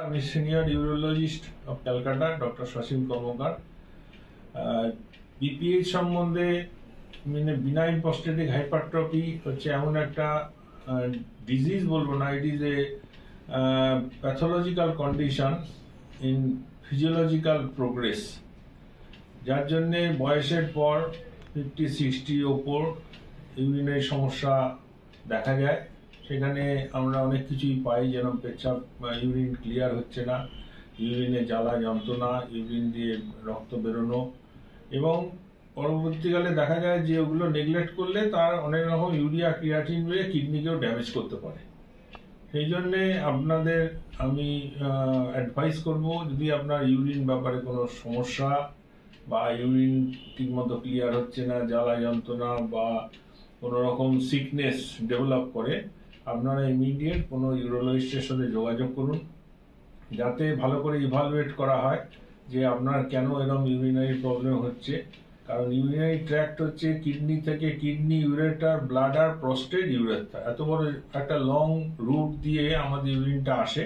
আমি senior urologist of Calcutta doctor সসীম কর্মকার। BPH সম্বন্ধে মানে বিনাইন প্রস্টেটিক হাইপারট্রফি হচ্ছে এমন একটা ডিজিজ বলবো না, it is a pathological condition in physiological progress, যার জন্যে বয়সের পর 50-60 ওপর ইউরিনের সমস্যা দেখা যায়। সেখানে আমরা অনেক কিছুই পাই, যেন পেচ্ছাপ ইউরিন ক্লিয়ার হচ্ছে না, ইউরিনে জ্বালা যন্ত্রণা, ইউরিন দিয়ে রক্ত বেরোনো, এবং পরবর্তীকালে দেখা যায় যে ওগুলো নেগলেক্ট করলে তার অনেক রকম ইউরিয়া ক্রিয়াটিন বেড়ে কিডনিকেও ড্যামেজ করতে পারে। সেই জন্যে আপনাদের আমি অ্যাডভাইস করব, যদি আপনার ইউরিন ব্যাপারে কোনো সমস্যা বা ইউরিন ঠিকমতো ক্লিয়ার হচ্ছে না, জ্বালা যন্ত্রণা বা কোনো রকম সিকনেস ডেভেলপ করে, আপনারা ইমিডিয়েট কোনো ইউরোলজিস্টের সাথে যোগাযোগ করুন, যাতে ভালো করে ইভালুয়েট করা হয় যে আপনার কেন এরকম ইউরিনারি প্রবলেম হচ্ছে। কারণ ইউরিনারি ট্র্যাক্ট হচ্ছে কিডনি থেকে kidney, ureter, bladder, prostate, urethra, এত বড় একটা লং রুট দিয়ে আমাদের ইউরিনটা আসে।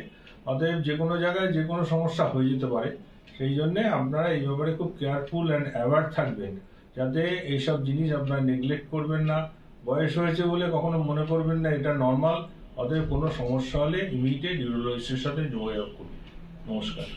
অতএব যে কোনো জায়গায় যে কোনো সমস্যা হয়ে যেতে পারে। সেই জন্যে আপনারা এই ব্যাপারে খুব কেয়ারফুল অ্যান্ড অ্যাওয়ার থাকবেন, যাতে এইসব জিনিস আপনারা নেগলেক্ট করবেন না। বয়স হয়েছে বলে কখনো মনে করবেন না এটা নর্মাল। অতএব কোনো সমস্যা হলে ইমিডিয়েট ইউরোলজিস্টের সাথে যোগাযোগ করুন। নমস্কার।